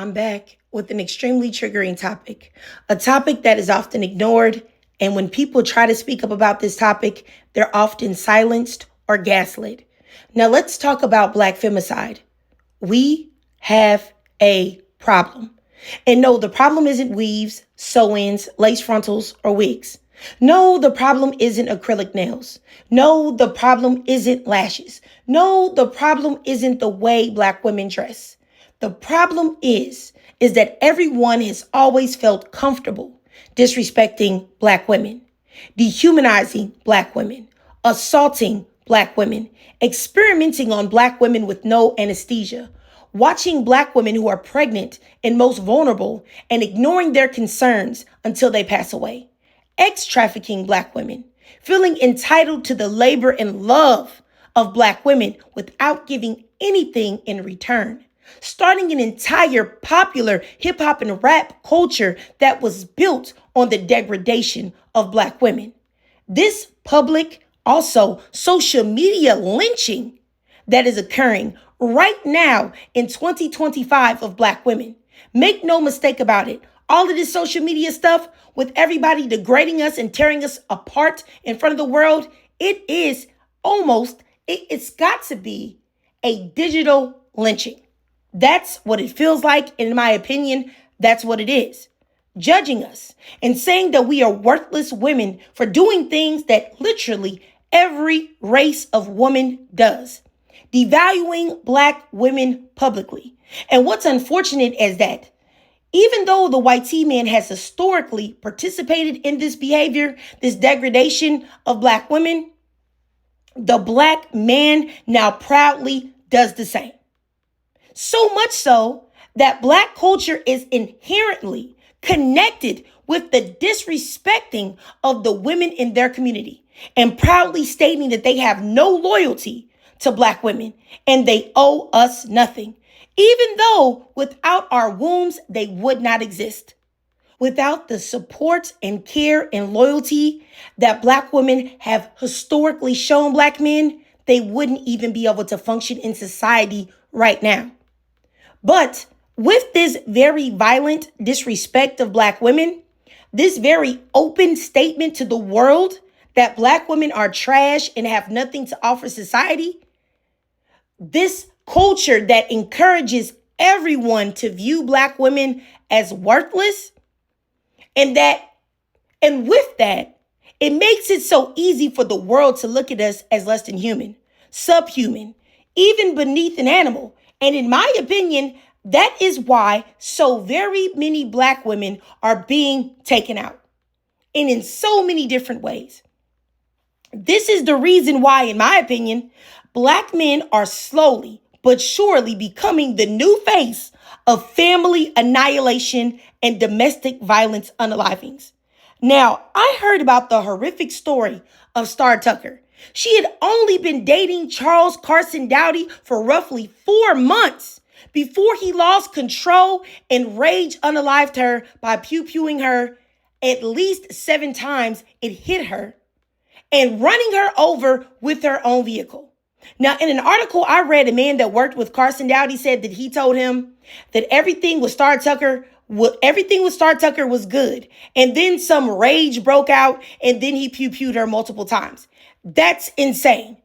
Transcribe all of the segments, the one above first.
I'm back with an extremely triggering topic, a topic that is often ignored. And when people try to speak up about this topic, they're often silenced or gaslit. Now, let's talk about Black femicide. We have a problem. And no, the problem isn't weaves, sew-ins, lace frontals, or wigs. No, the problem isn't acrylic nails. No, the problem isn't lashes. No, the problem isn't the way Black women dress. The problem is that everyone has always felt comfortable disrespecting Black women, dehumanizing Black women, assaulting Black women, experimenting on Black women with no anesthesia, watching Black women who are pregnant and most vulnerable and ignoring their concerns until they pass away, ex-trafficking Black women, feeling entitled to the labor and love of Black women without giving anything in return, starting an entire popular hip hop and rap culture that was built on the degradation of Black women. This public, also social media lynching that is occurring right now in 2025 of Black women. Make no mistake about it. All of this social media stuff with everybody degrading us and tearing us apart in front of the world, it's got to be a digital lynching. That's what it feels like. In my opinion, that's what it is. Judging us and saying that we are worthless women for doing things that literally every race of woman does. Devaluing Black women publicly. And what's unfortunate is that even though the white man has historically participated in this behavior, this degradation of Black women, the Black man now proudly does the same. So much so that Black culture is inherently connected with the disrespecting of the women in their community and proudly stating that they have no loyalty to Black women and they owe us nothing, even though without our wombs, they would not exist. Without the support and care and loyalty that Black women have historically shown Black men, they wouldn't even be able to function in society right now. But with this very violent disrespect of Black women, this very open statement to the world that Black women are trash and have nothing to offer society, this culture that encourages everyone to view Black women as worthless, and with that, it makes it so easy for the world to look at us as less than human, subhuman, even beneath an animal. And in my opinion, that is why so very many Black women are being taken out, and in so many different ways. This is the reason why, in my opinion, Black men are slowly but surely becoming the new face of family annihilation and domestic violence unalivings. Now, I heard about the horrific story of Star Tucker. She had only been dating Charles Carson Dowdy for roughly 4 months before he lost control and rage unalived her by pew-pewing her at least 7 times. It hit her and running her over with her own vehicle. Now, in an article I read, a man that worked with Carson Dowdy said that he told him that everything with Star Tucker was good. And then some rage broke out and then he pew-pewed her multiple times. That's insane,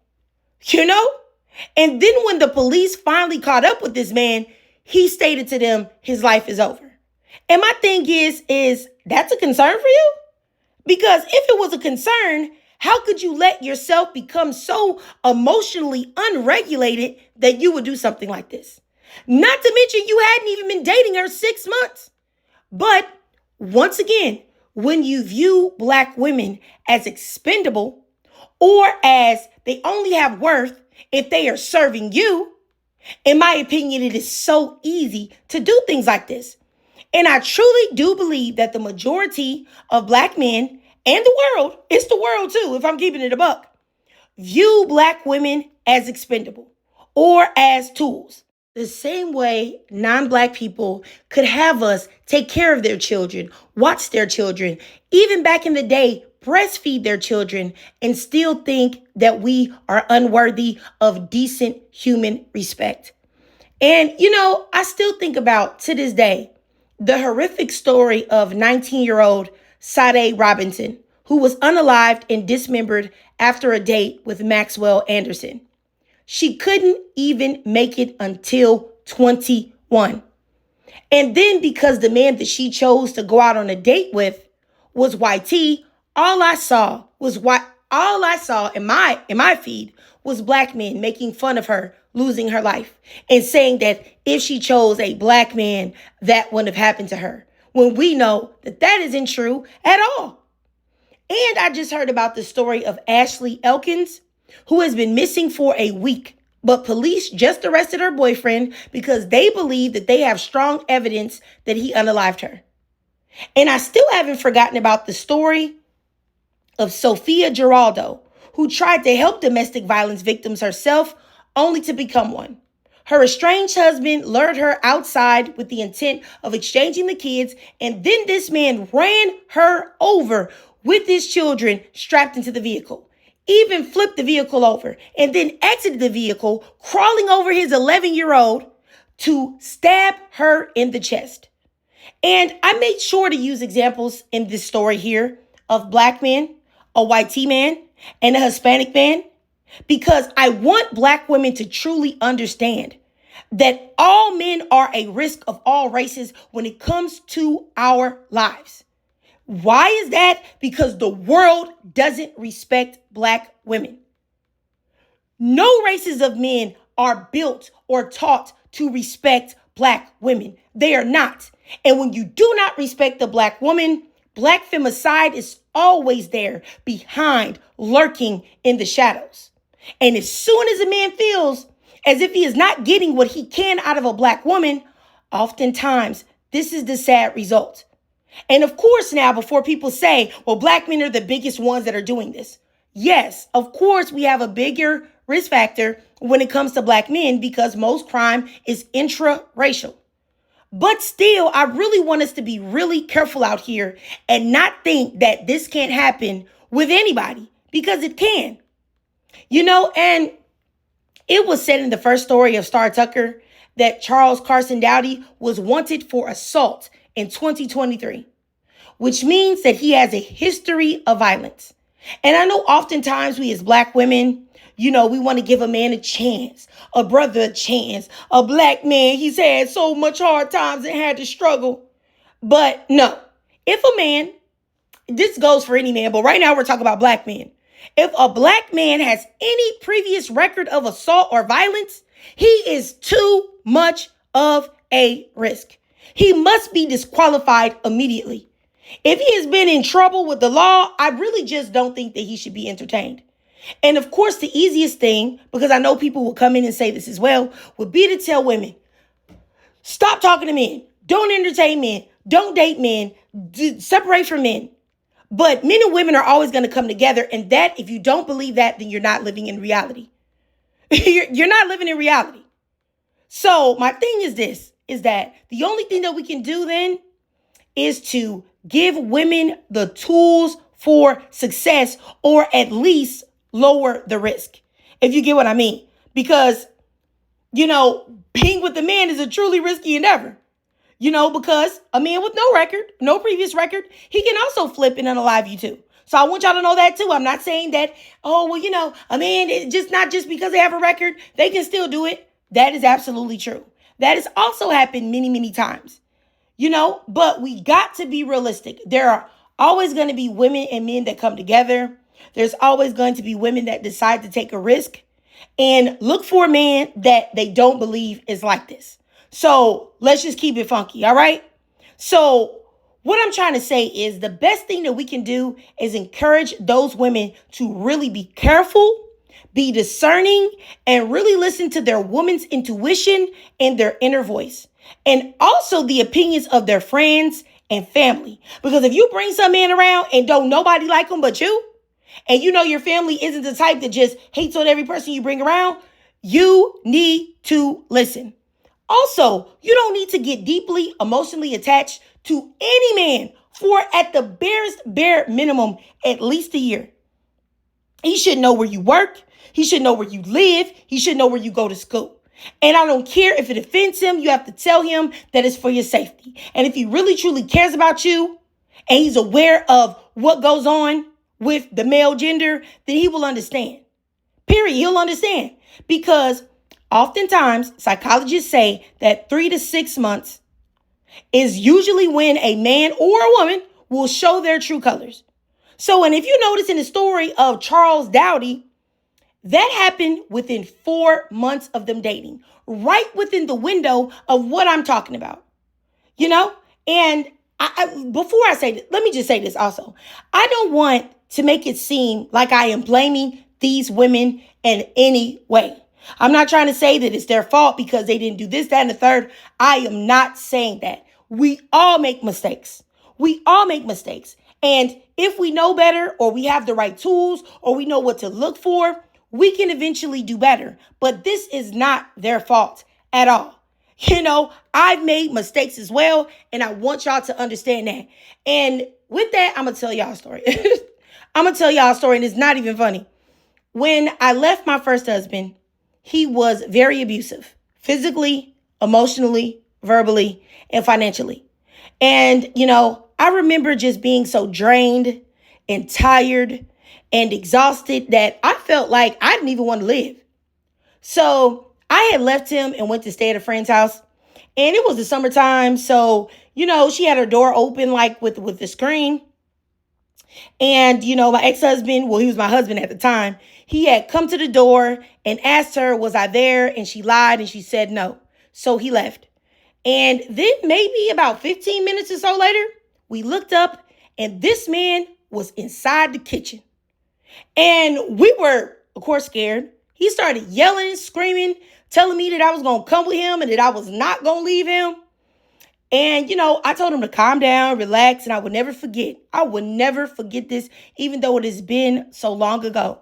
you know? And then when the police finally caught up with this man, he stated to them his life is over. And my thing is that's a concern for you? Because if it was a concern, how could you let yourself become so emotionally unregulated that you would do something like this? Not to mention you hadn't even been dating her 6 months. But once again, when you view Black women as expendable or as they only have worth if they are serving you, in my opinion, it is so easy to do things like this. And I truly do believe that the majority of Black men and the world, it's the world too, if I'm keeping it a buck, view Black women as expendable or as tools. The same way non-Black people could have us take care of their children, watch their children, even back in the day, breastfeed their children, and still think that we are unworthy of decent human respect. And, I still think about to this day the horrific story of 19-year-old Sade Robinson, who was unalived and dismembered after a date with Maxwell Anderson. She couldn't even make it until 21. And then because the man that she chose to go out on a date with was YT, all I saw in my feed was black men making fun of her losing her life and saying that if she chose a black man, that wouldn't have happened to her. When we know that that isn't true at all. And I just heard about the story of Ashley Elkins, who has been missing for a week. But police just arrested her boyfriend because they believe that they have strong evidence that he unalived her. And I still haven't forgotten about the story of Sophia Giraldo, who tried to help domestic violence victims herself, only to become one. Her estranged husband lured her outside with the intent of exchanging the kids, and then this man ran her over with his children strapped into the vehicle. Even flipped the vehicle over and then exited the vehicle, crawling over his 11-year-old to stab her in the chest. And I made sure to use examples in this story here of black men, a white man, and a Hispanic man, because I want black women to truly understand that all men are a risk of all races when it comes to our lives. Why is that? Because the world doesn't respect black women. No races of men are built or taught to respect black women. They are not. And when you do not respect the black woman, black femicide is always there behind, lurking in the shadows. And as soon as a man feels as if he is not getting what he can out of a black woman, oftentimes this is the sad result. And of course, now, before people say, well, black men are the biggest ones that are doing this. Yes, of course, we have a bigger risk factor when it comes to black men because most crime is intraracial. But still, I really want us to be really careful out here and not think that this can't happen with anybody, because it can. And it was said in the first story of Star Tucker that Charles Carson Dowdy was wanted for assault in 2023, which means that he has a history of violence. And I know oftentimes we as black women, we want to give a man a chance, a brother a chance, a black man, he's had so much hard times and had to struggle. But no, if a man, this goes for any man, but right now we're talking about black men. If a black man has any previous record of assault or violence, he is too much of a risk. He must be disqualified immediately. If he has been in trouble with the law, I really just don't think that he should be entertained. And of course, the easiest thing, because I know people will come in and say this as well, would be to tell women, stop talking to men. Don't entertain men. Don't date men. Separate from men. But men and women are always going to come together. And that, if you don't believe that, then you're not living in reality. You're not living in reality. So my thing is this, is that the only thing that we can do then is to give women the tools for success, or at least lower the risk, if you get what I mean. Because, being with a man is a truly risky endeavor. Because a man with no record, no previous record, he can also flip and unalive you too. So I want y'all to know that too. I'm not saying that, a man, not just because they have a record, they can still do it. That is absolutely true. That has also happened many, many times. But we got to be realistic. There are always going to be women and men that come together. There's always going to be women that decide to take a risk and look for a man that they don't believe is like this. So let's just keep it funky. All right. So what I'm trying to say is the best thing that we can do is encourage those women to really be careful, be discerning, and really listen to their woman's intuition and their inner voice. And also the opinions of their friends and family. Because if you bring some man around and don't nobody like them but you, and your family isn't the type that just hates on every person you bring around, you need to listen. Also, you don't need to get deeply emotionally attached to any man for at the bare minimum, at least a year. He should know where you work. He should know where you live. He should know where you go to school. And I don't care if it offends him. You have to tell him that it's for your safety. And if he really truly cares about you and he's aware of what goes on with the male gender, then he will understand. Period. He'll understand. Because oftentimes psychologists say that 3 to 6 months is usually when a man or a woman will show their true colors. So, and if you notice in the story of Charles Dowdy, that happened within 4 months of them dating, right within the window of what I'm talking about, And before I say that, let me just say this also. I don't want to make it seem like I am blaming these women in any way. I'm not trying to say that it's their fault because they didn't do this, that, and the third. I am not saying that. We all make mistakes. We all make mistakes. And if we know better, or we have the right tools, or we know what to look for, we can eventually do better. But this is not their fault at all. I've made mistakes as well, and I want y'all to understand that. And with that, I'm going to tell y'all a story. I'm going to tell y'all a story, and it's not even funny. When I left my first husband, he was very abusive, physically, emotionally, verbally, and financially. And, I remember just being so drained and tired and exhausted that I felt like I didn't even want to live. So I had left him and went to stay at a friend's house. And it was the summertime. So, she had her door open like with the screen. And, my ex-husband, well, he was my husband at the time. He had come to the door and asked her, was I there? And she lied and she said no. So he left. And then maybe about 15 minutes or so later, we looked up and this man was inside the kitchen. And we were, of course, scared. He started yelling, screaming, telling me that I was going to come with him and that I was not going to leave him. And, I told him to calm down, relax, and I would never forget. I would never forget this, even though it has been so long ago.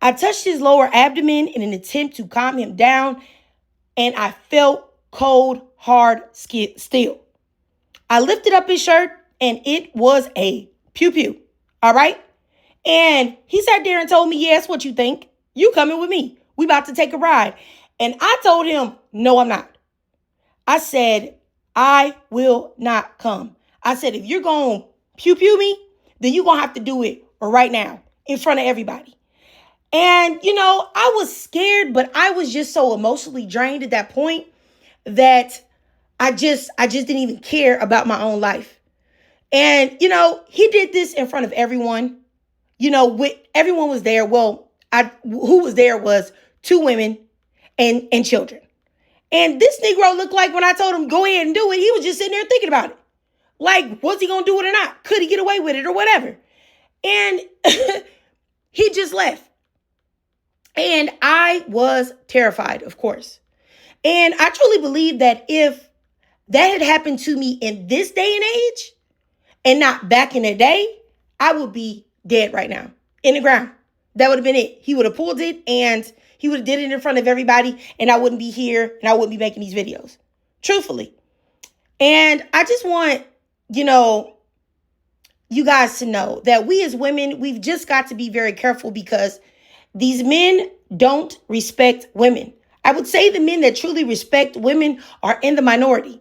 I touched his lower abdomen in an attempt to calm him down, and I felt cold, hard steel. I lifted up his shirt, and it was a pew-pew, all right? And he sat there and told me, yes, what you think? You coming with me. We about to take a ride. And I told him, no, I'm not. I said, I will not come. I said, if you're going to pew-pew me, then you're going to have to do it right now in front of everybody. And, I was scared, but I was just so emotionally drained at that point that I just didn't even care about my own life. And, he did this in front of everyone. Everyone was there. Well, who was there was 2 women and children. And this Negro looked like when I told him, go ahead and do it, he was just sitting there thinking about it. Like, was he going to do it or not? Could he get away with it or whatever? And he just left. And I was terrified, of course. And I truly believe that if that had happened to me in this day and age and not back in the day, I would be dead right now in the ground. That would have been it. He would have pulled it and he would have did it in front of everybody and I wouldn't be here and I wouldn't be making these videos. Truthfully. And I just want, you guys to know that we as women, we've just got to be very careful because these men don't respect women. I would say the men that truly respect women are in the minority.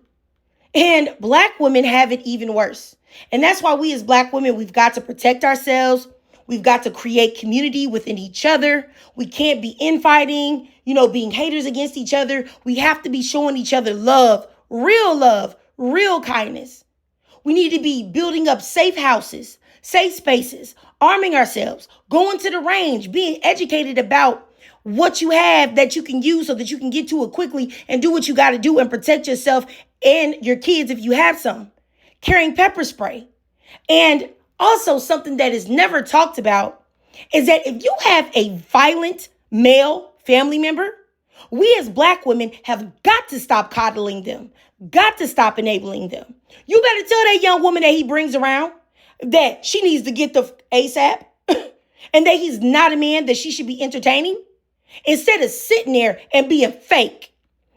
And Black women have it even worse. And that's why we as Black women, we've got to protect ourselves. We've got to create community within each other. We can't be infighting, being haters against each other. We have to be showing each other love, real kindness. We need to be building up safe houses, safe spaces, arming ourselves, going to the range, being educated about what you have that you can use so that you can get to it quickly and do what you got to do and protect yourself and your kids if you have some. Carrying pepper spray. And also something that is never talked about is that if you have a violent male family member, we as Black women have got to stop coddling them, got to stop enabling them. You better tell that young woman that he brings around that she needs to get the ASAP and that he's not a man that she should be entertaining. Instead of sitting there and being fake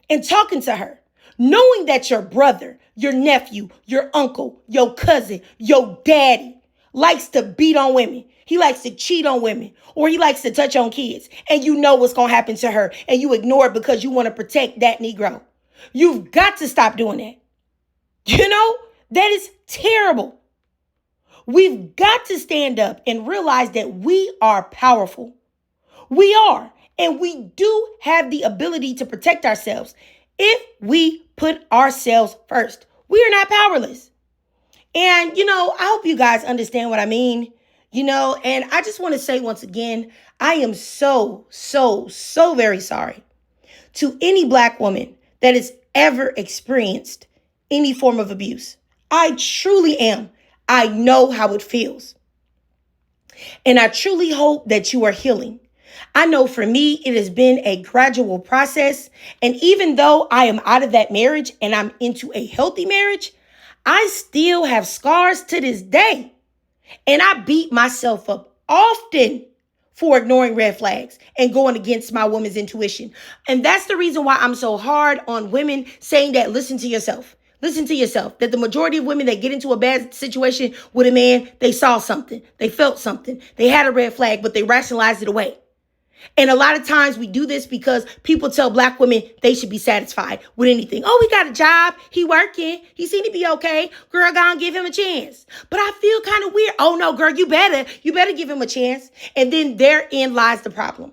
and talking to her, knowing that your brother, your nephew, your uncle, your cousin, your daddy likes to beat on women. He likes to cheat on women, or he likes to touch on kids, and you know what's going to happen to her, and you ignore it because you want to protect that Negro. You've got to stop doing that. That is terrible. We've got to stand up and realize that we are powerful. We are, and we do have the ability to protect ourselves if we put ourselves first. We are not powerless. And, I hope you guys understand what I mean, and I just want to say once again, I am so, so, so very sorry to any Black woman that has ever experienced any form of abuse. I truly am. I know how it feels. And I truly hope that you are healing. I know for me, it has been a gradual process. And even though I am out of that marriage and I'm into a healthy marriage, I still have scars to this day. And I beat myself up often for ignoring red flags and going against my woman's intuition. And that's the reason why I'm so hard on women saying that listen to yourself. Listen to yourself, that the majority of women that get into a bad situation with a man, they saw something, they felt something, they had a red flag, but they rationalized it away. And a lot of times we do this because people tell Black women they should be satisfied with anything. Oh, he got a job. He working. He seem to be okay. Girl, go and give him a chance. But I feel kind of weird. Oh, no, girl, you better give him a chance. And then therein lies the problem.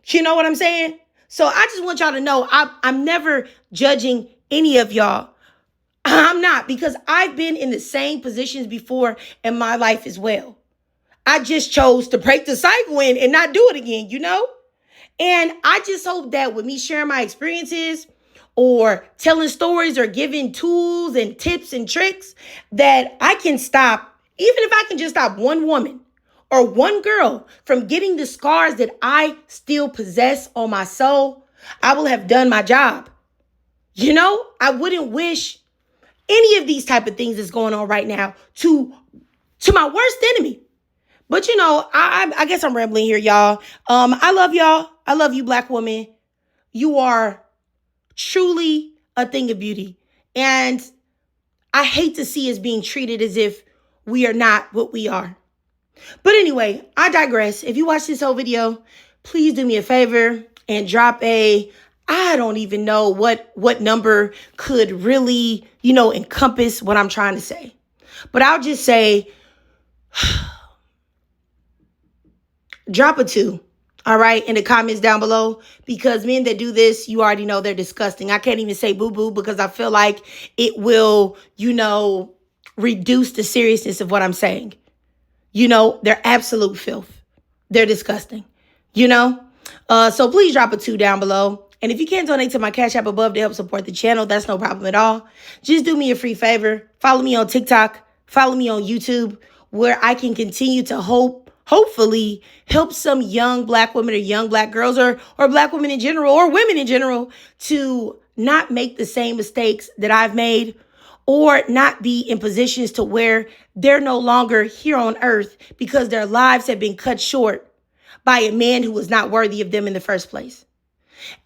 You know what I'm saying? So I just want y'all to know I'm never judging any of y'all. I'm not, because I've been in the same positions before in my life as well. I just chose to break the cycle and not do it again, And I just hope that with me sharing my experiences or telling stories or giving tools and tips and tricks, that I can stop, even if I can just stop one woman or one girl from getting the scars that I still possess on my soul, I will have done my job. I wouldn't wish any of these type of things that's going on right now to my worst enemy. But, I guess I'm rambling here, y'all. I love y'all. I love you, Black women. You are truly a thing of beauty. And I hate to see us being treated as if we are not what we are. But anyway, I digress. If you watch this whole video, please do me a favor and drop I don't even know what number could really, encompass what I'm trying to say. But I'll just say, drop a 2, all right, in the comments down below, because men that do this, you already know they're disgusting. I can't even say boo-boo because I feel like it will, reduce the seriousness of what I'm saying. They're absolute filth. They're disgusting, So please drop a 2 down below. And if you can't donate to my Cash App above to help support the channel, that's no problem at all. Just do me a free favor. Follow me on TikTok. Follow me on YouTube, where I can continue to hopefully help some young Black women or young Black girls or Black women in general or women in general to not make the same mistakes that I've made, or not be in positions to where they're no longer here on earth because their lives have been cut short by a man who was not worthy of them in the first place.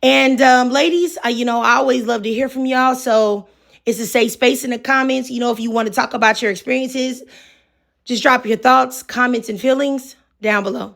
And ladies, I always love to hear from y'all. So it's a safe space in the comments. If you want to talk about your experiences, just drop your thoughts, comments, and feelings down below.